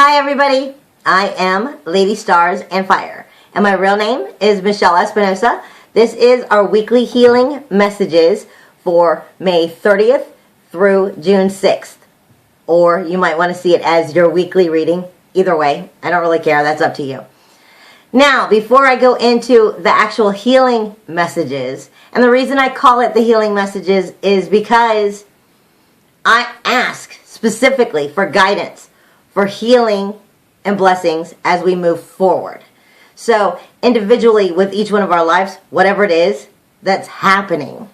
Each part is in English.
Hi everybody, I am Lady Stars and Fire, and my real name is Michelle Espinosa. This is our weekly healing messages for May 30th through June 6th. Or you might want to see it as your weekly reading. Either way, I don't really care, that's up to you. Now, before I go into the actual healing messages, and the reason I call it the healing messages is because I ask specifically for guidance for healing and blessings as we move forward. So individually with each one of our lives, whatever it is that's happening,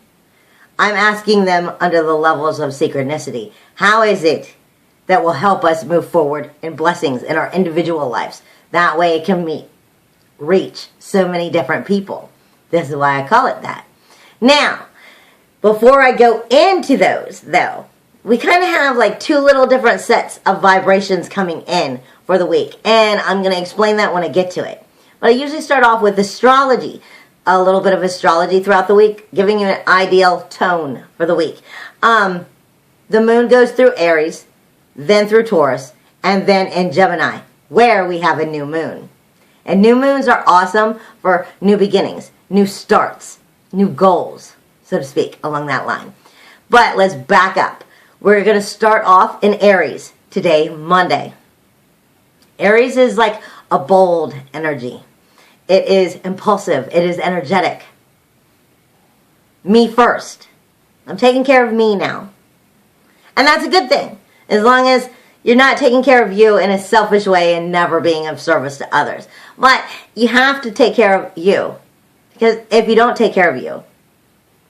I'm asking them under the levels of synchronicity. How is it that will help us move forward in blessings in our individual lives? That way it can reach so many different people. This is why I call it that. Now, before I go into those, though, we kind of have like two little different sets of vibrations coming in for the week. And I'm going to explain that when I get to it. But I usually start off with astrology. A little bit of astrology throughout the week, giving you an ideal tone for the week. The moon goes through Aries, then through Taurus, and then in Gemini, where we have a new moon. And new moons are awesome for new beginnings, new starts, new goals, so to speak, along that line. But let's back up. We're going to start off in Aries today, Monday. Aries is like a bold energy. It is impulsive. It is energetic. Me first. I'm taking care of me now. And that's a good thing, as long as you're not taking care of you in a selfish way and never being of service to others. But you have to take care of you, because if you don't take care of you,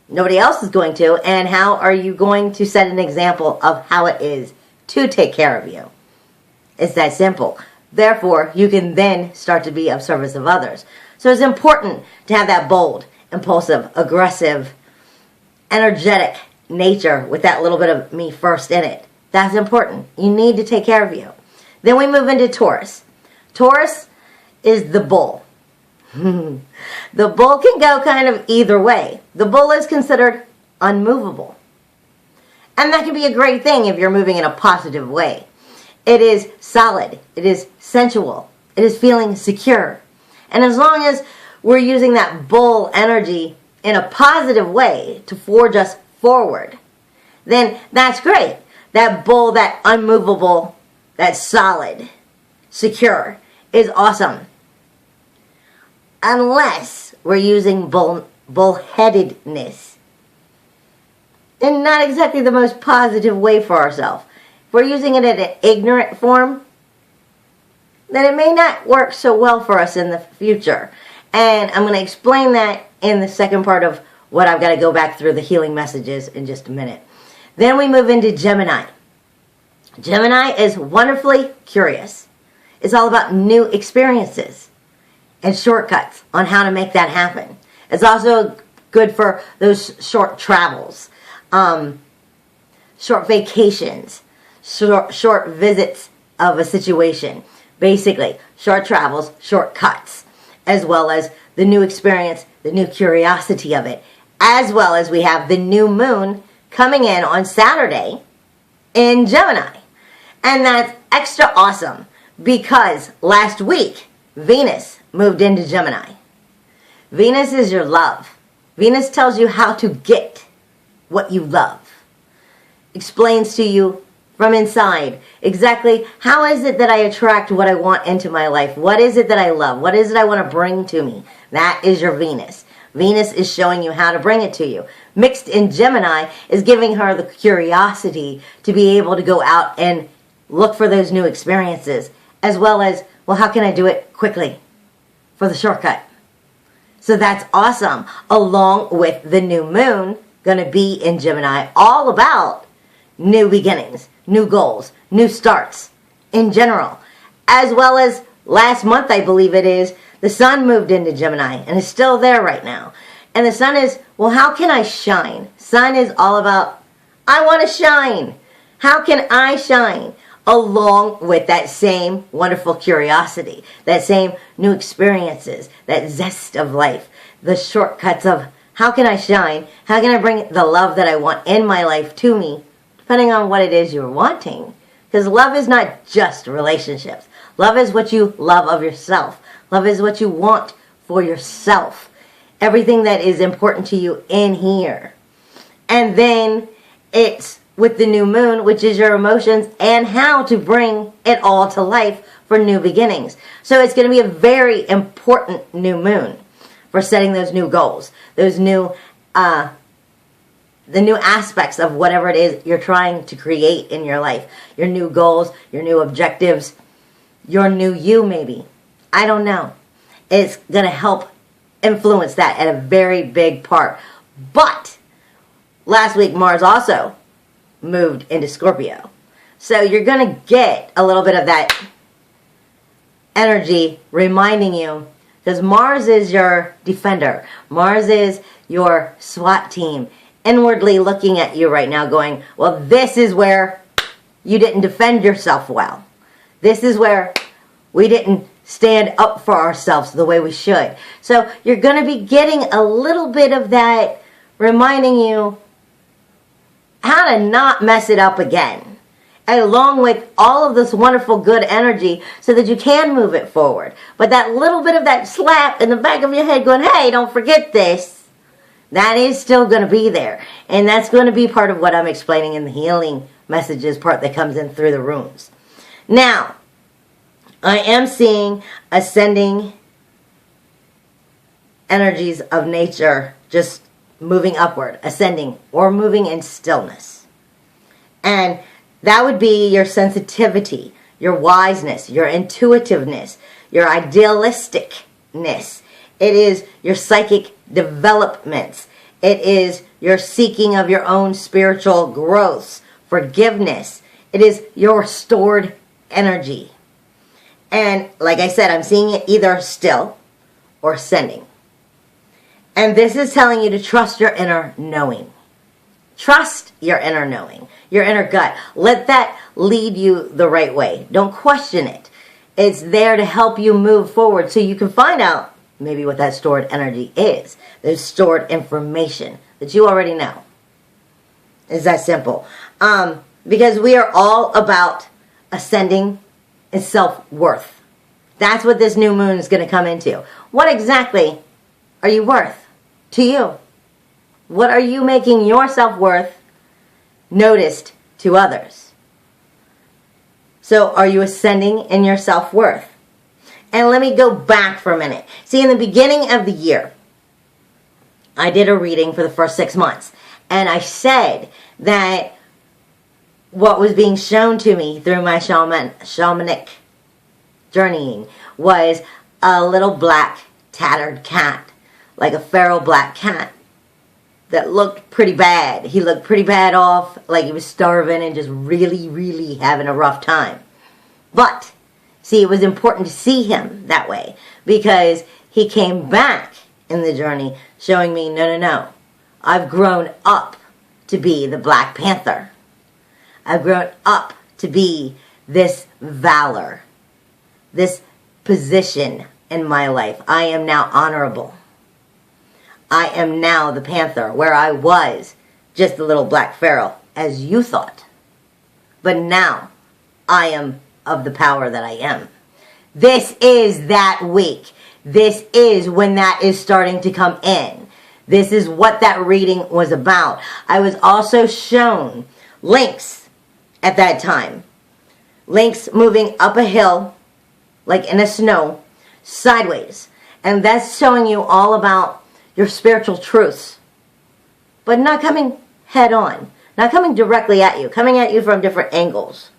nobody else is going to, and how are you going to set an example of how it is to take care of you? It's that simple. Therefore, you can then start to be of service of others. So it's important to have that bold, impulsive, aggressive, energetic nature with that little bit of me first in it. That's important. You need to take care of you. Then we move into Taurus. Taurus is the bull. The bull can go kind of either way. The bull is considered unmovable. And that can be a great thing if you're moving in a positive way. It is solid. It is sensual. It is feeling secure. And as long as we're using that bull energy in a positive way to forge us forward, then that's great. That bull, that unmovable, that solid, secure is awesome. Unless we're using bullheadedness in not exactly the most positive way for ourselves. If we're using it in an ignorant form, then it may not work so well for us in the future. And I'm going to explain that in the second part of what I've got to go back through the healing messages in just a minute. Then we move into Gemini. Gemini is wonderfully curious. It's all about new experiences and shortcuts on how to make that happen. It's also good for those short travels, short vacations, short visits of a situation. Basically, short travels, shortcuts, as well as the new experience, the new curiosity of it, as well as we have the new moon coming in on Saturday in Gemini. And that's extra awesome because last week, Venus moved into Gemini. Venus is your love. Venus tells you how to get what you love. Explains to you from inside exactly how is it that I attract what I want into my life. What is it that I love? What is it I want to bring to me? That is your Venus. Venus is showing you how to bring it to you. Mixed in Gemini is giving her the curiosity to be able to go out and look for those new experiences, as well as, well, how can I do it quickly for the shortcut? So that's awesome. Along with the new moon going to be in Gemini, all about new beginnings, new goals, new starts in general. As well as last month, I believe it is, the sun moved into Gemini and is still there right now. And the sun is, well, how can I shine? Sun is all about, I want to shine. How can I shine? Along with that same wonderful curiosity, that same new experiences, that zest of life, the shortcuts of how can I shine? How can I bring the love that I want in my life to me, depending on what it is you're wanting? Because love is not just relationships. Love is what you love of yourself. Love is what you want for yourself. Everything that is important to you in here. And then it's with the new moon, which is your emotions and how to bring it all to life for new beginnings. So it's going to be a very important new moon for setting those new goals, those new, the new aspects of whatever it is you're trying to create in your life. Your new goals, your new objectives, your new you maybe. I don't know. It's going to help influence that at a very big part. But last week Mars also moved into Scorpio. So you're going to get a little bit of that energy reminding you, because Mars is your defender. Mars is your SWAT team, inwardly looking at you right now going, well, this is where you didn't defend yourself well. This is where we didn't stand up for ourselves the way we should. So you're going to be getting a little bit of that reminding you how to not mess it up again, along with all of this wonderful good energy so that you can move it forward. But that little bit of that slap in the back of your head going, hey, don't forget this, that is still going to be there. And that's going to be part of what I'm explaining in the healing messages part that comes in through the runes. Now, I am seeing ascending energies of nature just moving upward, ascending, or moving in stillness. And that would be your sensitivity, your wiseness, your intuitiveness, your idealisticness. It is your psychic developments. It is your seeking of your own spiritual growths, forgiveness. It is your stored energy. And like I said, I'm seeing it either still or ascending. And this is telling you to trust your inner knowing. Trust your inner knowing, your inner gut. Let that lead you the right way. Don't question it. It's there to help you move forward so you can find out maybe what that stored energy is. There's stored information that you already know. It's that simple. Because we are all about ascending and self-worth. That's what this new moon is going to come into. What exactly are you worth to you? What are you making your self-worth noticed to others? So are you ascending in your self-worth? And let me go back for a minute. See, in the beginning of the year, I did a reading for the first 6 months. And I said that what was being shown to me through my shamanic journeying was a little black tattered cat, like a feral black cat that looked pretty bad. He looked pretty bad off, like he was starving and just really, really having a rough time. But, see, it was important to see him that way because he came back in the journey showing me, no, I've grown up to be the Black Panther. I've grown up to be this valor, this position in my life. I am now honorable. I am now the Panther, where I was just the little black pharaoh, as you thought. But now, I am of the power that I am. This is that week. This is when that is starting to come in. This is what that reading was about. I was also shown Lynx at that time. Lynx moving up a hill, like in the snow, sideways. And that's showing you all about your spiritual truths. But not coming head on. Not coming directly at you. Coming at you from different angles.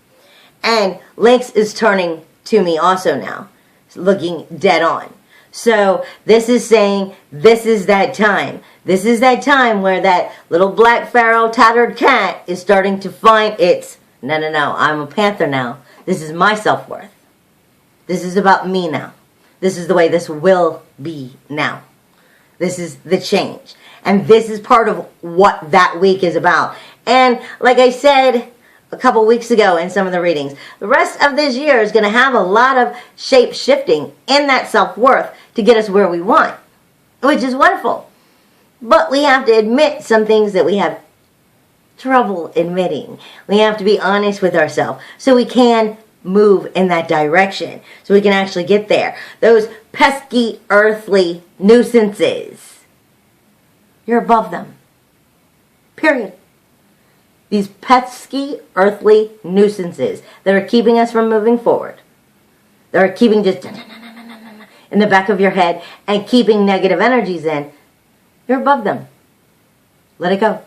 And Lynx is turning to me also now. Looking dead on. So this is saying this is that time. This is that time where that little black pharaoh tattered cat is starting to find its, no, I'm a panther now. This is my self-worth. This is about me now. This is the way this will be now. This is the change. And this is part of what that week is about. And like I said a couple weeks ago in some of the readings, the rest of this year is going to have a lot of shape shifting in that self-worth to get us where we want, which is wonderful. But we have to admit some things that we have trouble admitting. We have to be honest with ourselves so we can move in that direction, so we can actually get there. Those pesky earthly nuisances, you're above them. Period. These pesky earthly nuisances that are keeping us from moving forward, that are keeping just in the back of your head and keeping negative energies in, you're above them. Let it go.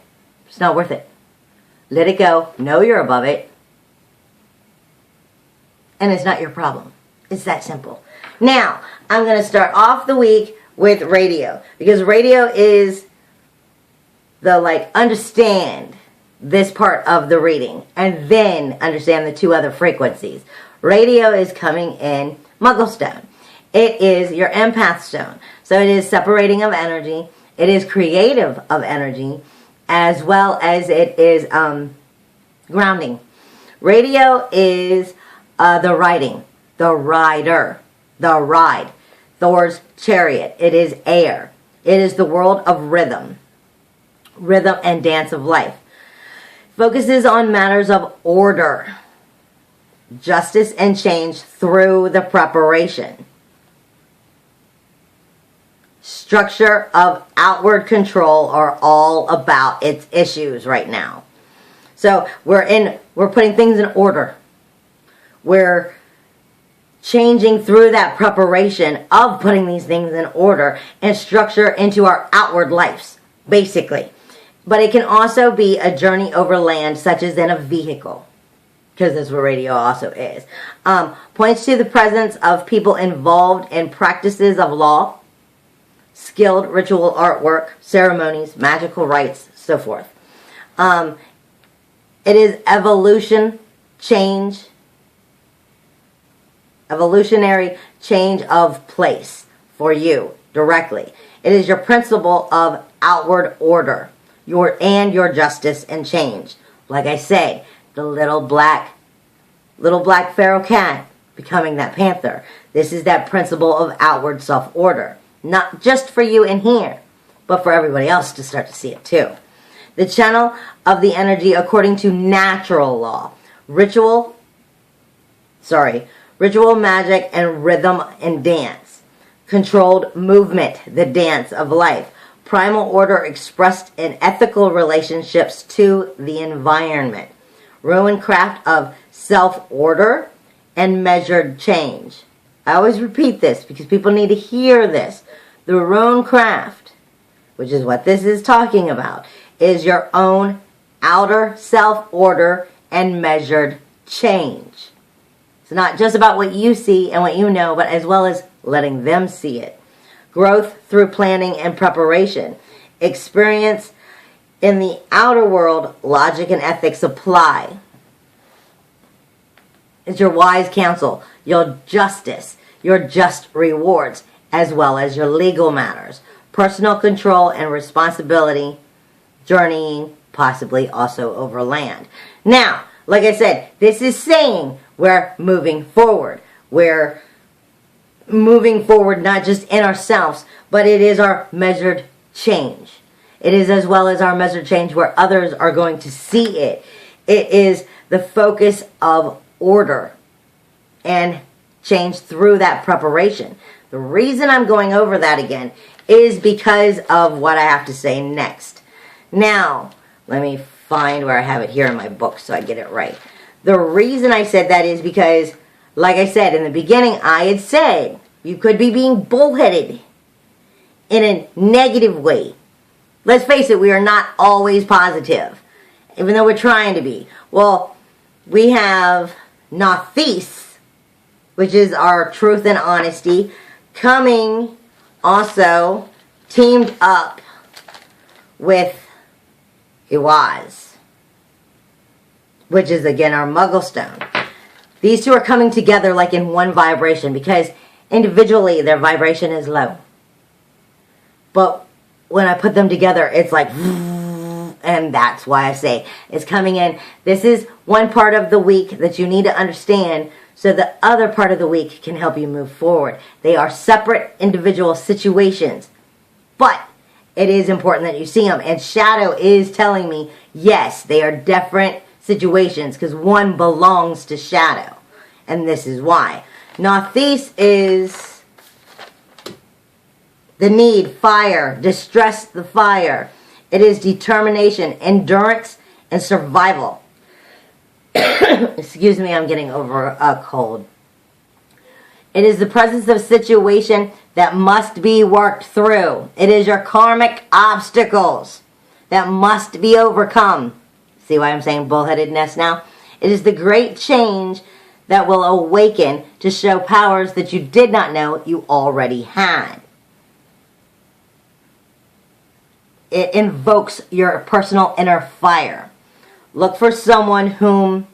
It's not worth it. Let it go. Know you're above it. And it's not your problem. It's that simple. Now, I'm going to start off the week with radio. Because radio is the, understand this part of the reading. And then understand the two other frequencies. Radio is coming in Muggle Stone. It is your empath stone. So it is separating of energy. It is creative of energy. As well as it is grounding. Radio is the riding, the rider, the ride. Thor's chariot. It is air. It is the world of rhythm. Rhythm and dance of life. Focuses on matters of order. Justice and change through the preparation. Structure of outward control are all about its issues right now. So we're putting things in order. We're changing through that preparation of putting these things in order and structure into our outward lives, basically. But it can also be a journey over land, such as in a vehicle, because that's what radio also is. Points to the presence of people involved in practices of law, skilled ritual artwork, ceremonies, magical rites, so forth. It is evolutionary change of place for you directly. It is your principle of outward order, your justice and change. Like I said, the little black feral cat becoming that panther. This is that principle of outward self-order. Not just for you in here, but for everybody else to start to see it too. The channel of the energy according to natural law. Ritual, magic, and rhythm and dance. Controlled movement, the dance of life. Primal order expressed in ethical relationships to the environment. Ruin craft of self-order and measured change. I always repeat this because people need to hear this. The rune craft, which is what this is talking about, is your own outer self-order and measured change. It's not just about what you see and what you know, but as well as letting them see it. Growth through planning and preparation. Experience in the outer world, logic and ethics apply. It's your wise counsel, your justice, your just rewards, as well as your legal matters. Personal control and responsibility, journeying, possibly also over land. Now, like I said, this is saying we're moving forward. We're moving forward not just in ourselves, but it is our measured change. It is as well as our measured change where others are going to see it. It is the focus of order and change through that preparation. The reason I'm going over that again is because of what I have to say next. Now, let me find where I have it here in my book so I get it right. The reason I said that is because, like I said in the beginning, I had said you could be being bullheaded in a negative way. Let's face it, we are not always positive, even though we're trying to be. Well, we have Nathis, which is our truth and honesty, coming also teamed up with Iwaz, which is again our Muggle Stone. These two are coming together like in one vibration because individually their vibration is low. But when I put them together, it's like, and that's why I say it's coming in. This is one part of the week that you need to understand so the other part of the week can help you move forward. They are separate individual situations, but it is important that you see them. And Shadow is telling me, Yes, they are different situations because one belongs to shadow. And this is why. Northeast is the need, fire, distress the fire. It is determination, endurance, and survival. Excuse me, I'm getting over a cold. It is the presence of a situation that must be worked through. It is your karmic obstacles that must be overcome. See why I'm saying bullheadedness now? It is the great change that will awaken to show powers that you did not know you already had. It invokes your personal inner fire. Look for someone whom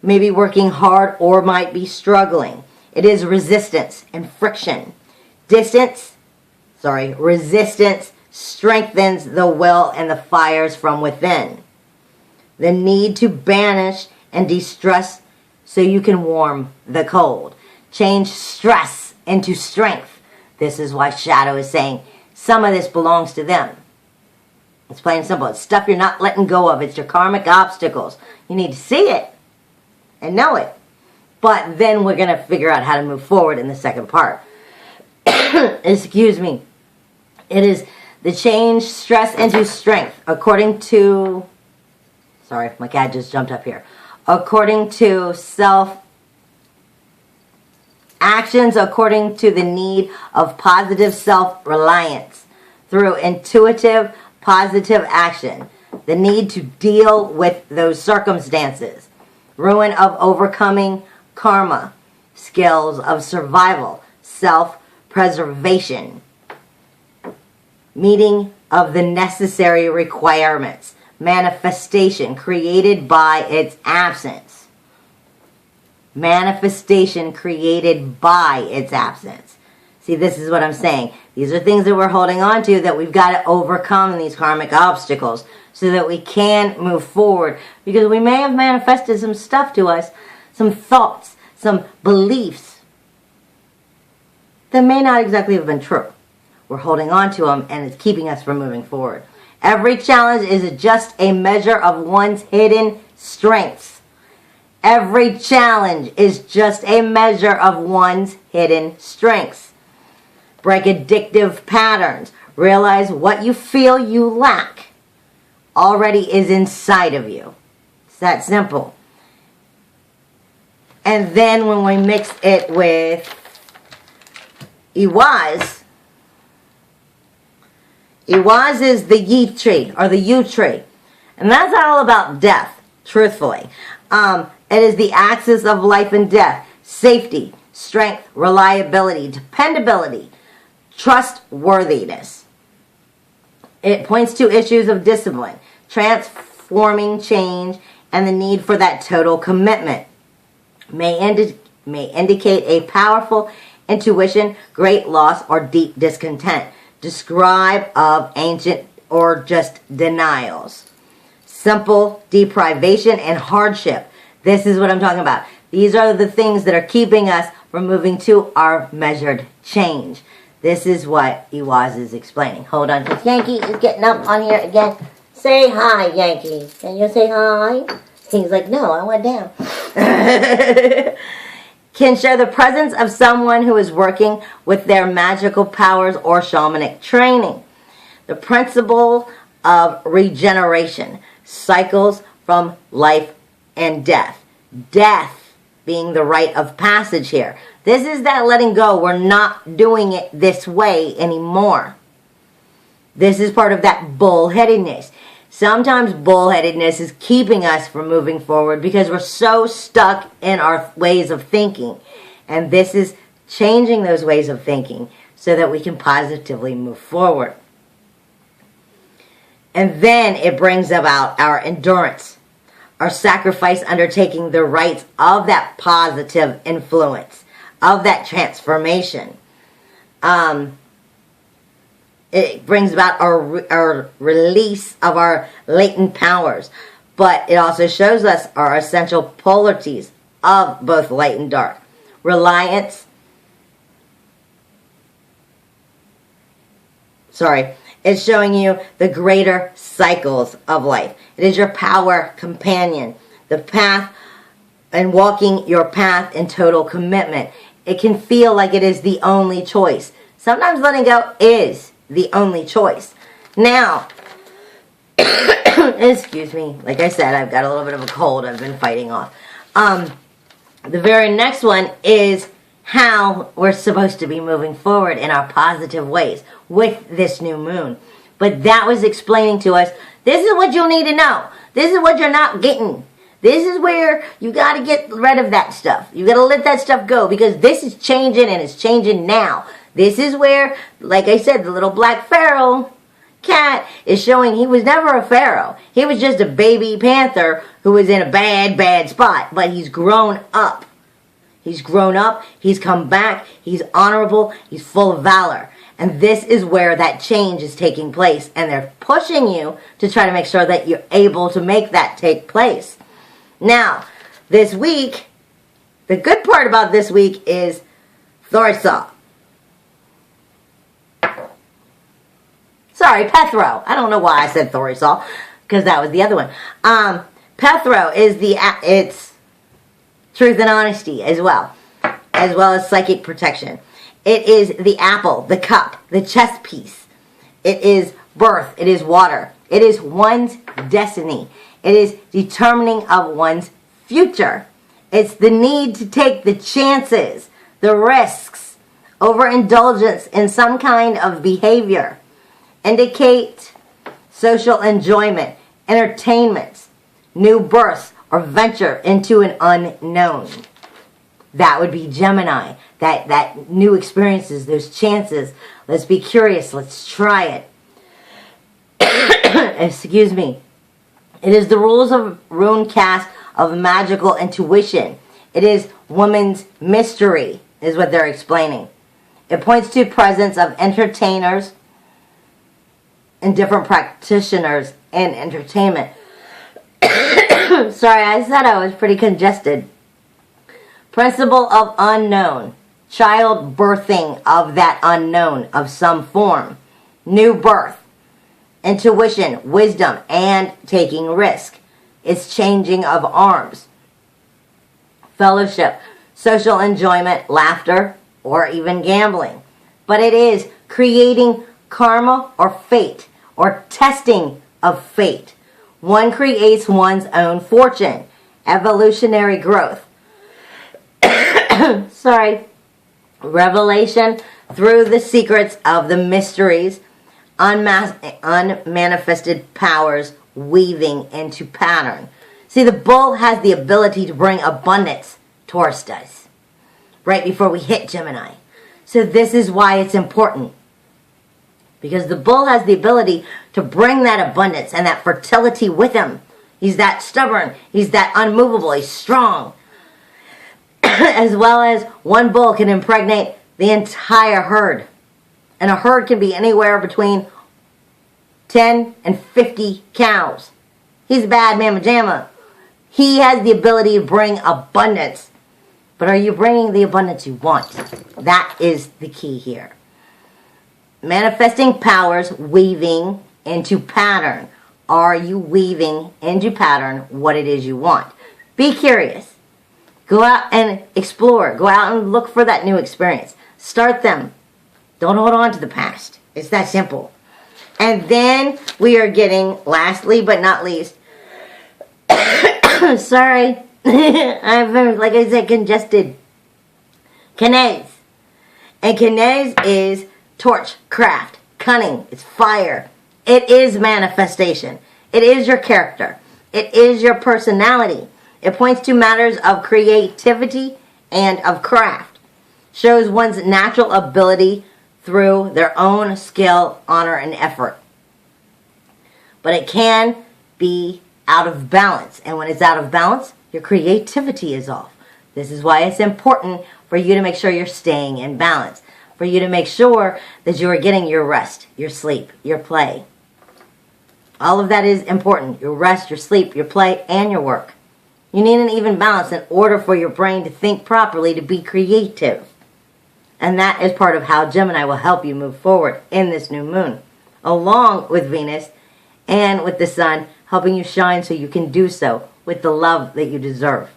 may be working hard or might be struggling. It is resistance and friction. Resistance strengthens the will and the fires from within. The need to banish and de-stress so you can warm the cold. Change stress into strength. This is why Shadow is saying some of this belongs to them. It's plain and simple. It's stuff you're not letting go of. It's your karmic obstacles. You need to see it and know it. But then we're going to figure out how to move forward in the second part. Excuse me. It is the change stress into strength. According to... Sorry, my cat just jumped up here. According to actions according to the need of positive self-reliance. Through intuitive, positive action. The need to deal with those circumstances. Ruin of overcoming karma. Skills of survival. Self-preservation. Meeting of the necessary requirements. Manifestation created by its absence. Manifestation created by its absence. See, this is what I'm saying. These are things that we're holding on to that we've got to overcome these karmic obstacles so that we can move forward. Because we may have manifested some stuff to us, some thoughts, some beliefs that may not exactly have been true. We're holding on to them and it's keeping us from moving forward. Every challenge is just a measure of one's hidden strengths. Every challenge is just a measure of one's hidden strengths. Break addictive patterns. Realize what you feel you lack already is inside of you. It's that simple. And then when we mix it with Iwaz, Iwaz is the Yi tree, or the Yu tree. And that's all about death, truthfully. It is the axis of life and death. Safety, strength, reliability, dependability, trustworthiness. It points to issues of discipline, transforming change, and the need for that total commitment. May indicate a powerful intuition, great loss, or deep discontent. Describe of ancient or just denials. Simple deprivation and hardship. This is what I'm talking about. These are the things that are keeping us from moving to our measured change. This is what Iwaz is explaining. Hold on, because Yankee is getting up on here again. Say hi, Yankee. Can you say hi? He's like, no, I went down. Can show the presence of someone who is working with their magical powers or shamanic training. The principle of regeneration. Cycles from life and death. Death being the rite of passage here. This is that letting go. We're not doing it this way anymore. This is part of that bullheadedness. Sometimes bullheadedness is keeping us from moving forward because we're so stuck in our ways of thinking. And this is changing those ways of thinking so that we can positively move forward. And then it brings about our endurance, our sacrifice undertaking the rights of that positive influence, of that transformation. It brings about our release of our latent powers. But it also shows us our essential polarities of both light and dark. Reliance. It's showing you the greater cycles of life. It is your power companion, the path, and walking your path in total commitment. It can feel like it is the only choice. Sometimes letting go is the only choice. Now, excuse me, like I said, I've got a little bit of a cold I've been fighting off. The very next one is how we're supposed to be moving forward in our positive ways with this new moon. But that was explaining to us, this is what you'll need to know. This is what you're not getting. This is where you got to get rid of that stuff. You got to let that stuff go, because this is changing, and it's changing now. This is where, like I said, the little black pharaoh cat is showing he was never a pharaoh. He was just a baby panther who was in a bad spot. But he's grown up. He's grown up. He's come back. He's honorable. He's full of valor. And this is where that change is taking place. And they're pushing you to try to make sure that you're able to make that take place. Now, this week, the good part about this week is Thorsa. Sorry, Pethro. I don't know why I said Thorisol, because that was the other one. Pethro is it's truth and honesty as well as psychic protection. It is the apple, the cup, the chess piece. It is birth. It is water. It is one's destiny. It is determining of one's future. It's the need to take the chances, the risks, overindulgence in some kind of behavior. Indicate social enjoyment, entertainment, new births, or venture into an unknown. That would be Gemini. That new experiences, those chances. Let's be curious. Let's try it. Excuse me. It is the rules of rune cast of magical intuition. It is woman's mystery, is what they're explaining. It points to presence of entertainers and different practitioners in entertainment. Sorry, I said I was pretty congested. Principle of unknown. Child birthing of that unknown of some form. New birth. Intuition, wisdom, and taking risk. It's changing of arms. Fellowship, social enjoyment, laughter, or even gambling. But it is creating karma or fate, or testing of fate. One creates one's own fortune. Evolutionary growth. Sorry. Revelation through the secrets of the mysteries. Unmanifested powers weaving into pattern. See, the bull has the ability to bring abundance. Taurus does. Right before we hit Gemini. So this is why it's important. Because the bull has the ability to bring that abundance and that fertility with him. He's that stubborn. He's that unmovable. He's strong. As well as one bull can impregnate the entire herd. And a herd can be anywhere between 10 and 50 cows. He's a bad mamma jamma. He has the ability to bring abundance. But are you bringing the abundance you want? That is the key here. Manifesting powers weaving into pattern. Are you weaving into pattern what it is you want? Be curious. Go out and explore. Go out and look for that new experience. Start them. Don't hold on to the past. It's that simple. And then we are getting, lastly but not least, sorry, I've been, like I said, congested. Kinez. And Kinez is torch, craft, cunning. It's fire. It is manifestation. It is your character. It is your personality. It points to matters of creativity and of craft. Shows one's natural ability through their own skill, honor, and effort. But it can be out of balance. And when it's out of balance, your creativity is off. This is why it's important for you to make sure you're staying in balance. For you to make sure that you are getting your rest, your sleep, your play. All of that is important. Your rest, your sleep, your play, and your work. You need an even balance in order for your brain to think properly, to be creative. And that is part of how Gemini will help you move forward in this new moon. along with Venus and with the sun, helping you shine so you can do so with the love that you deserve.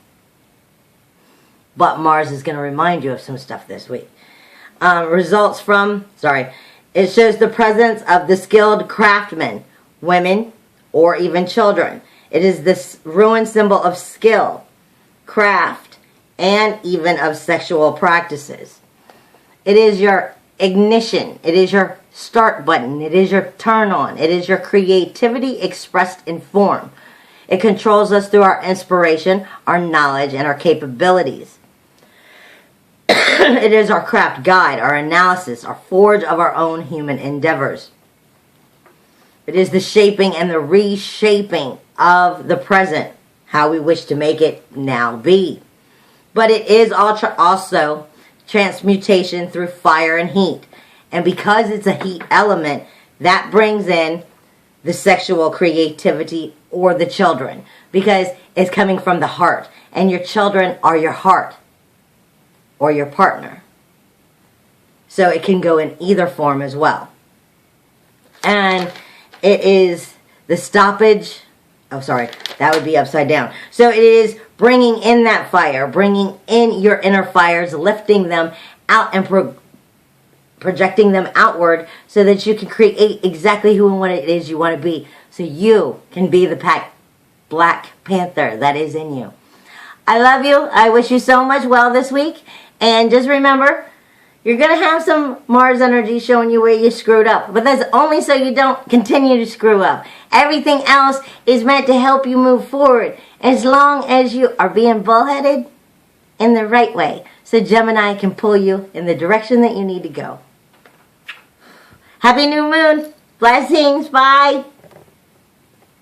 But Mars is going to remind you of some stuff this week. It shows the presence of the skilled craftsmen, women, or even children. It is this ruined symbol of skill, craft, and even of sexual practices. It is your ignition. It is your start button. It is your turn on. It is your creativity expressed in form. It controls us through our inspiration, our knowledge, and our capabilities. It is our craft guide, our analysis, our forge of our own human endeavors. It is the shaping and the reshaping of the present, how we wish to make it now be. But it is also transmutation through fire and heat. And because it's a heat element, that brings in the sexual creativity or the children, because it's coming from the heart. And your children are your heart or your partner. So it can go in either form as well. And it is the stoppage. Oh, sorry. That would be upside down. So it is bringing in that fire, bringing in your inner fires, lifting them out and projecting them outward so that you can create exactly who and what it is you want to be. So you can be the Black Panther that is in you. I love you. I wish you so much well this week. And just remember, you're going to have some Mars energy showing you where you screwed up. But that's only so you don't continue to screw up. Everything else is meant to help you move forward, as long as you are being bullheaded in the right way. So Gemini can pull you in the direction that you need to go. Happy new moon. Blessings. Bye.